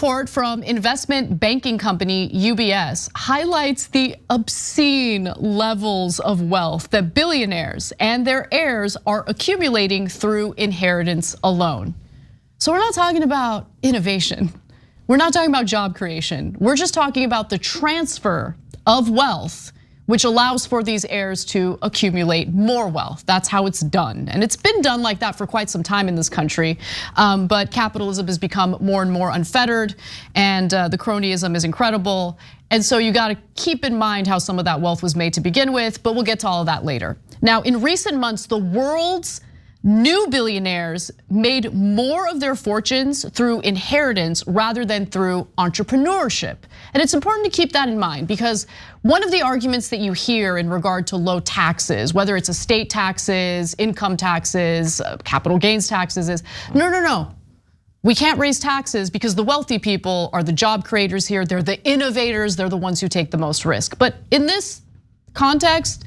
report from investment banking company UBS highlights the obscene levels of wealth that billionaires and their heirs are accumulating through inheritance alone. So we're not talking about innovation. We're not talking about job creation. We're just talking about the transfer of wealth, which allows for these heirs to accumulate more wealth. That's how it's done. And it's been done like that for quite some time in this country. But capitalism has become more and more unfettered, and the cronyism is incredible. And so you gotta keep in mind how some of that wealth was made to begin with, but we'll get to all of that later. Now, in recent months, the world's new billionaires made more of their fortunes through inheritance rather than through entrepreneurship. And it's important to keep that in mind because one of the arguments that you hear in regard to low taxes, whether it's estate taxes, income taxes, capital gains taxes, is no. We can't raise taxes because the wealthy people are the job creators here. They're the innovators. They're the ones who take the most risk. But in this context,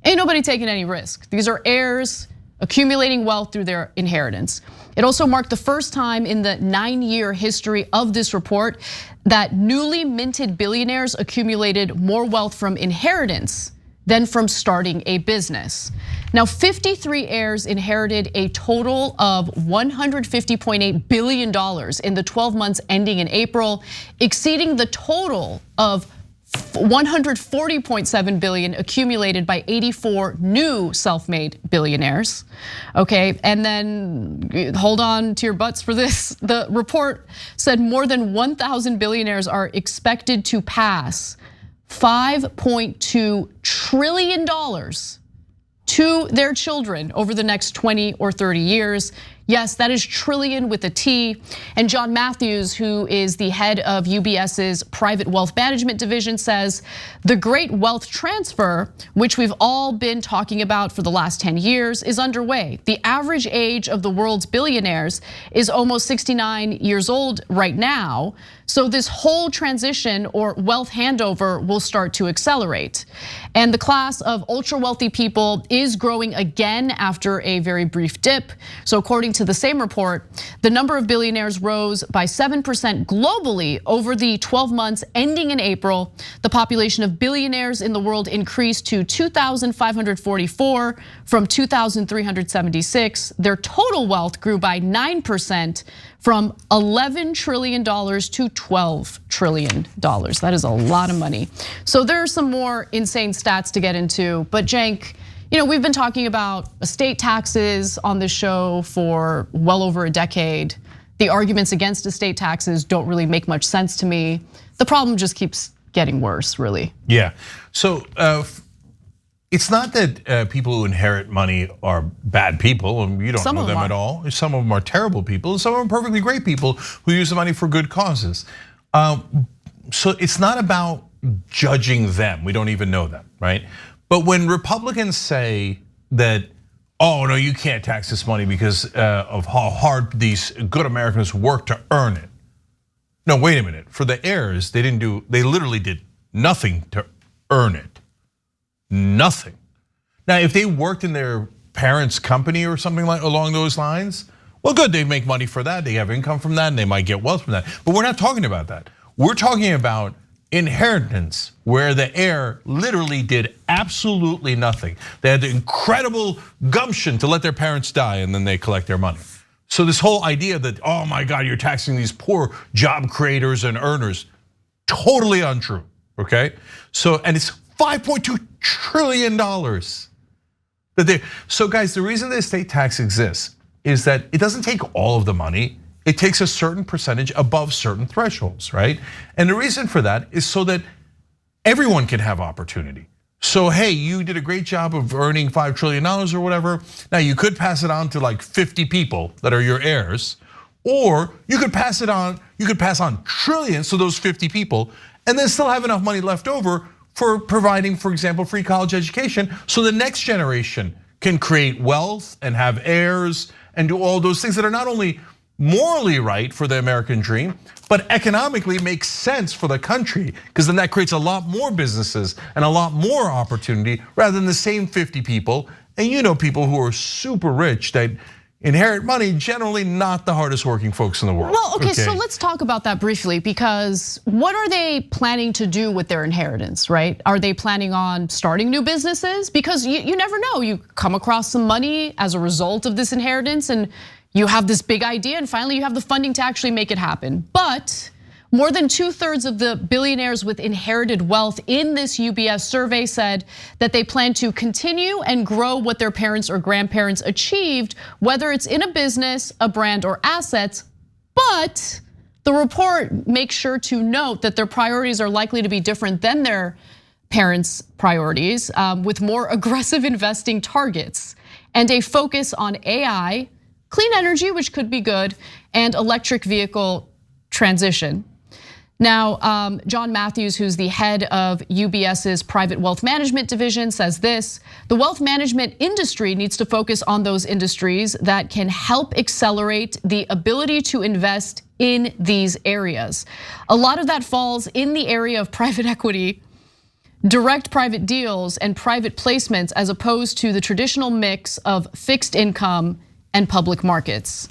ain't nobody taking any risk. These are heirs accumulating wealth through their inheritance. It also marked the first time in the 9-year history of this report that newly minted billionaires accumulated more wealth from inheritance than from starting a business. Now, 53 heirs inherited a total of $150.8 billion in the 12 months ending in April, exceeding the total of $140.7 billion accumulated by 84 new self-made billionaires. Okay, and then hold on to your butts for this. The report said more than 1,000 billionaires are expected to pass $5.2 trillion to their children over the next 20 or 30 years. Yes, that is trillion with a T. And John Matthews, who is the head of UBS's private wealth management division, says the great wealth transfer, which we've all been talking about for the last 10 years, is underway. The average age of the world's billionaires is almost 69 years old right now. So this whole transition or wealth handover will start to accelerate. And the class of ultra wealthy people is growing again after a very brief dip. So according to the same report, the number of billionaires rose by 7% globally over the 12 months ending in April. The population of billionaires in the world increased to 2,544 from 2,376. Their total wealth grew by 9% from $11 trillion to $12 trillion. That is a lot of money. So there are some more insane stats to get into, but Cenk, we've been talking about estate taxes on this show for well over a decade. The arguments against estate taxes don't really make much sense to me. The problem just keeps getting worse, really. Yeah, so it's not that people who inherit money are bad people, and you don't know them at all. Some of them are terrible people, some of them are perfectly great people who use the money for good causes. So it's not about judging them, we don't even know them, right? But when Republicans say that, oh no, you can't tax this money because of how hard these good Americans work to earn it. No, wait a minute, for the heirs, they literally did nothing to earn it. Nothing. Now, if they worked in their parents' company or something like along those lines, well, good, they make money for that, they have income from that, and they might get wealth from that. But we're not talking about that. We're talking about inheritance, where the heir literally did absolutely nothing. They had the incredible gumption to let their parents die and then they collect their money. So this whole idea that, oh my God, you're taxing these poor job creators and earners, totally untrue, okay? So, and it's $5.2 trillion. So guys, the reason the estate tax exists is that it doesn't take all of the money. It takes a certain percentage above certain thresholds, right? And the reason for that is so that everyone can have opportunity. So hey, you did a great job of earning $5 trillion or whatever. Now you could pass it on to like 50 people that are your heirs, or you could pass it on, you could pass on trillions to those 50 people and then still have enough money left over for providing, for example, free college education so the next generation can create wealth and have heirs and do all those things that are not only morally right for the American dream, but economically makes sense for the country, because then that creates a lot more businesses and a lot more opportunity rather than the same 50 people. And people who are super rich that inherit money, generally not the hardest working folks in the world. Well, okay, so let's talk about that briefly, because what are they planning to do with their inheritance, right? Are they planning on starting new businesses? Because you never know, you come across some money as a result of this inheritance and you have this big idea and finally you have the funding to actually make it happen. But more than 2/3 of the billionaires with inherited wealth in this UBS survey said that they plan to continue and grow what their parents or grandparents achieved, whether it's in a business, a brand, or assets. But the report makes sure to note that their priorities are likely to be different than their parents' priorities, with more aggressive investing targets and a focus on AI, clean energy, which could be good, and electric vehicle transition. Now, John Matthews, who's the head of UBS's private wealth management division, says this: the wealth management industry needs to focus on those industries that can help accelerate the ability to invest in these areas. A lot of that falls in the area of private equity, direct private deals, and private placements, as opposed to the traditional mix of fixed income and public markets.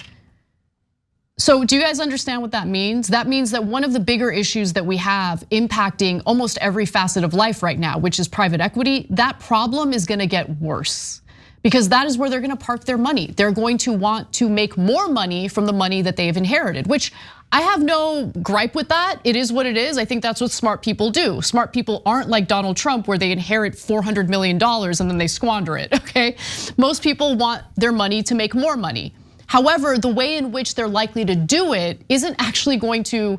So do you guys understand what that means? That means that one of the bigger issues that we have impacting almost every facet of life right now, which is private equity, that problem is gonna get worse, because that is where they're gonna park their money. They're going to want to make more money from the money that they've inherited, which I have no gripe with that. It is what it is. I think that's what smart people do. Smart people aren't like Donald Trump, where they inherit $400 million and then they squander it, okay? Most people want their money to make more money. However, the way in which they're likely to do it isn't actually going to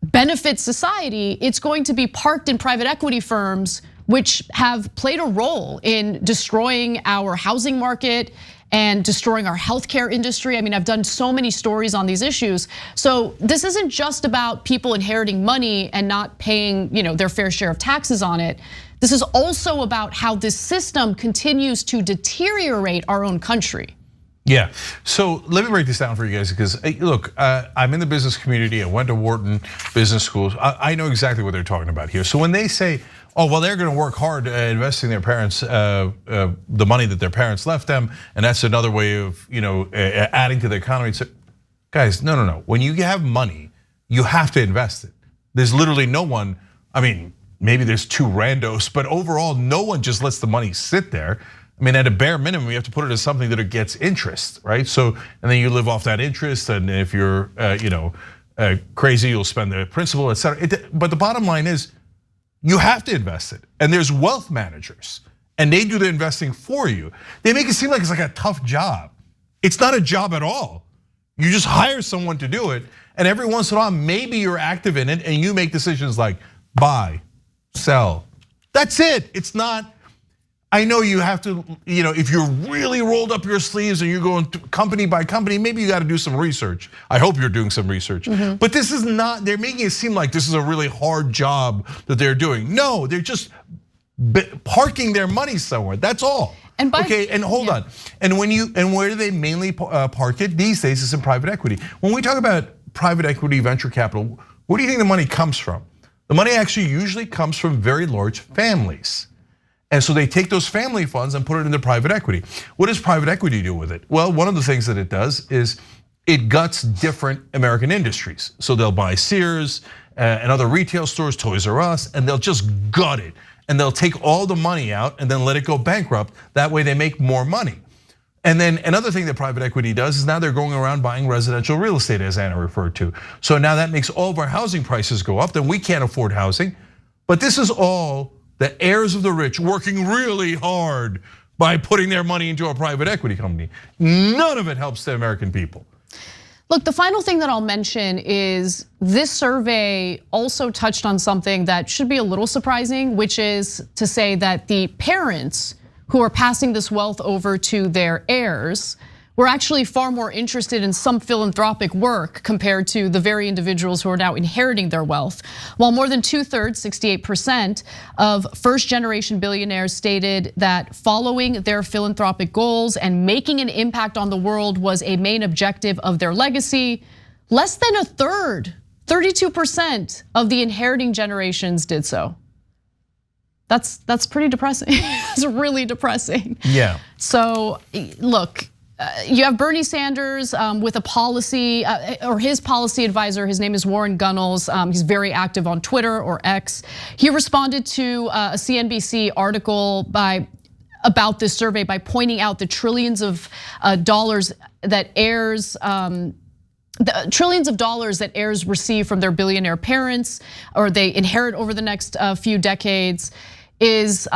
benefit society. It's going to be parked in private equity firms, which have played a role in destroying our housing market and destroying our healthcare industry. I mean, I've done so many stories on these issues. So this isn't just about people inheriting money and not paying, their fair share of taxes on it. This is also about how this system continues to deteriorate our own country. Yeah, so let me break this down for you guys, because look, I'm in the business community. I went to Wharton Business School. I know exactly what they're talking about here. So when they say, oh, well, they're gonna work hard investing their parents, the money that their parents left them, and that's another way of adding to the economy. So, guys, no. When you have money, you have to invest it. There's literally no one, I mean, maybe there's two randos, but overall, no one just lets the money sit there. I mean, at a bare minimum, you have to put it as something that it gets interest, right? So, and then you live off that interest, and if you're, crazy, you'll spend the principal, et cetera. But the bottom line is, you have to invest it. And there's wealth managers, and they do the investing for you. They make it seem like it's like a tough job. It's not a job at all. You just hire someone to do it, and every once in a while, maybe you're active in it, and you make decisions like buy, sell. That's it. It's not. I know you have to, if you're really rolled up your sleeves and you're going company by company, maybe you got to do some research. I hope you're doing some research. But this is not, they're making it seem like this is a really hard job that they're doing. No, they're just parking their money somewhere, that's all. And hold on. And where do they mainly park it? These days it's in private equity. When we talk about private equity, venture capital, where do you think the money comes from? The money actually usually comes from very large families. And so they take those family funds and put it into private equity. What does private equity do with it? Well, one of the things that it does is it guts different American industries. So they'll buy Sears and other retail stores, Toys R Us, and they'll just gut it. And they'll take all the money out and then let it go bankrupt. That way they make more money. And then another thing that private equity does is now they're going around buying residential real estate, as Anna referred to. So now that makes all of our housing prices go up, then we can't afford housing. But this is all the heirs of the rich working really hard by putting their money into a private equity company. None of it helps the American people. Look, the final thing that I'll mention is this survey also touched on something that should be a little surprising, which is to say that the parents who are passing this wealth over to their heirs were actually far more interested in some philanthropic work compared to the very individuals who are now inheriting their wealth. While more than 2/3, 68% of first generation billionaires stated that following their philanthropic goals and making an impact on the world was a main objective of their legacy, less than a third, 32% of the inheriting generations did so. That's pretty depressing. It's really depressing. Yeah. So look, you have Bernie Sanders with a policy, or his policy advisor, his name is Warren Gunnels. He's very active on Twitter or X. He responded to a CNBC article about this survey by pointing out the trillions of dollars that heirs, the trillions of dollars that heirs receive from their billionaire parents, or they inherit over the next few decades, is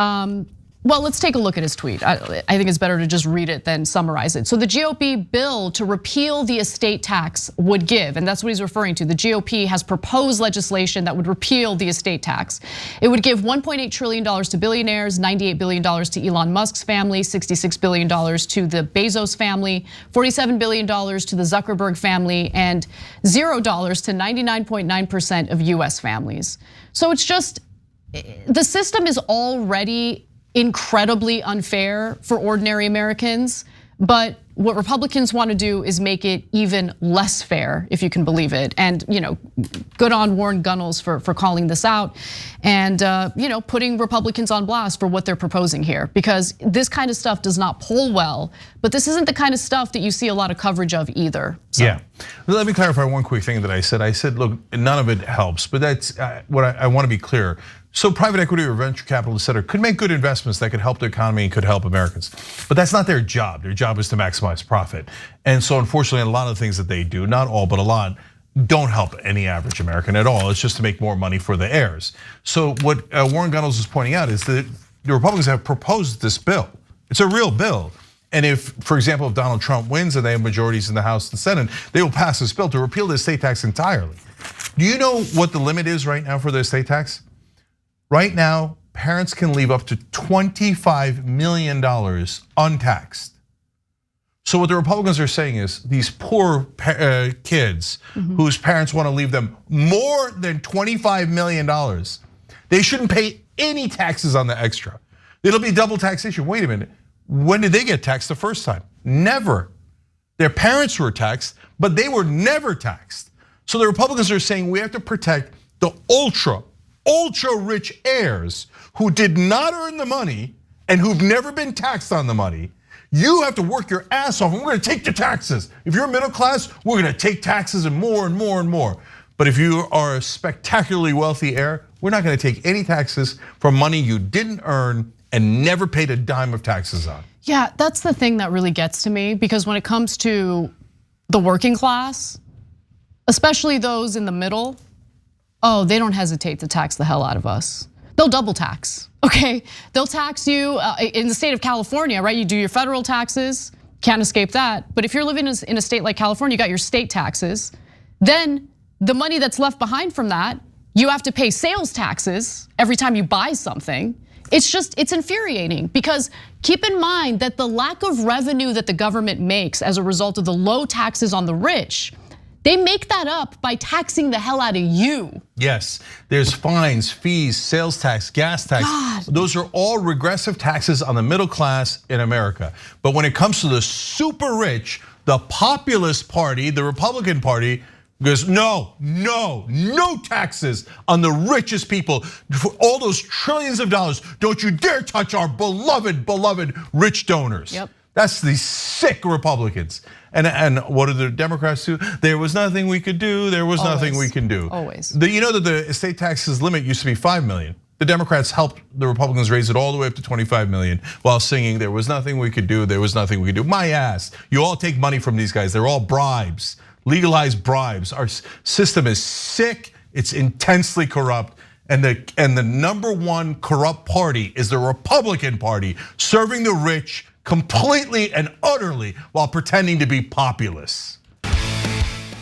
well, let's take a look at his tweet. I think it's better to just read it than summarize it. So the GOP bill to repeal the estate tax would give, and that's what he's referring to. The GOP has proposed legislation that would repeal the estate tax. It would give $1.8 trillion to billionaires, $98 billion to Elon Musk's family, $66 billion to the Bezos family, $47 billion to the Zuckerberg family, and $0 to 99.9% of US families. So it's just, the system is already incredibly unfair for ordinary Americans, but what Republicans want to do is make it even less fair, if you can believe it. And good on Warren Gunnels for calling this out, and putting Republicans on blast for what they're proposing here, because this kind of stuff does not poll well, but this isn't the kind of stuff that you see a lot of coverage of either. So. Yeah, let me clarify one quick thing that I said. I said, look, none of it helps, but that's what I want to be clear. So private equity or venture capital, et cetera, could make good investments that could help the economy and could help Americans. But that's not their job. Their job is to maximize profit. And so unfortunately, a lot of things that they do, not all, but a lot, don't help any average American at all. It's just to make more money for the heirs. So what Warren Gunnels is pointing out is that the Republicans have proposed this bill. It's a real bill. And if, for example, if Donald Trump wins and they have majorities in the House and Senate, they will pass this bill to repeal the estate tax entirely. Do you know what the limit is right now for the estate tax? Right now, parents can leave up to $25 million untaxed. So what the Republicans are saying is these poor kids whose parents want to leave them more than $25 million, they shouldn't pay any taxes on the extra. It'll be double taxation. Wait a minute, when did they get taxed the first time? Never. Their parents were taxed, but they were never taxed. So the Republicans are saying we have to protect the ultra rich heirs who did not earn the money and who've never been taxed on the money. You have to work your ass off and we're gonna take the taxes. If you're middle class, we're gonna take taxes and more and more and more. But if you are a spectacularly wealthy heir, we're not gonna take any taxes from money you didn't earn and never paid a dime of taxes on. Yeah, that's the thing that really gets to me, because when it comes to the working class, especially those in the middle, oh, they don't hesitate to tax the hell out of us. They'll double tax, okay? They'll tax you in the state of California, right? You do your federal taxes, can't escape that. But if you're living in a state like California, you got your state taxes. Then the money that's left behind from that, you have to pay sales taxes every time you buy something. It's infuriating, because keep in mind that the lack of revenue that the government makes as a result of the low taxes on the rich, they make that up by taxing the hell out of you. Yes, there's fines, fees, sales tax, gas tax. God. Those are all regressive taxes on the middle class in America. But when it comes to the super rich, the populist party, the Republican Party, goes, no taxes on the richest people. For all those trillions of dollars, don't you dare touch our beloved rich donors. Yep. That's the sick Republicans. And what do the Democrats do? There was nothing we could do. There was nothing we can do. Always. You know that the estate taxes limit used to be 5 million. The Democrats helped the Republicans raise it all the way up to 25 million while singing there was nothing we could do, there was nothing we could do. My ass, you all take money from these guys. They're all bribes, legalized bribes. Our system is sick, it's intensely corrupt. And the number one corrupt party is the Republican Party, serving the rich completely and utterly while pretending to be populists.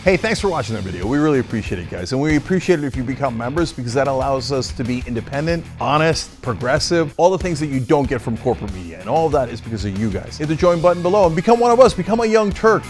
Hey, thanks for watching that video. We really appreciate it, guys. And we appreciate it if you become members, because that allows us to be independent, honest, progressive, all the things that you don't get from corporate media. And all of that is because of you guys. Hit the join button below and become one of us, become a Young Turk.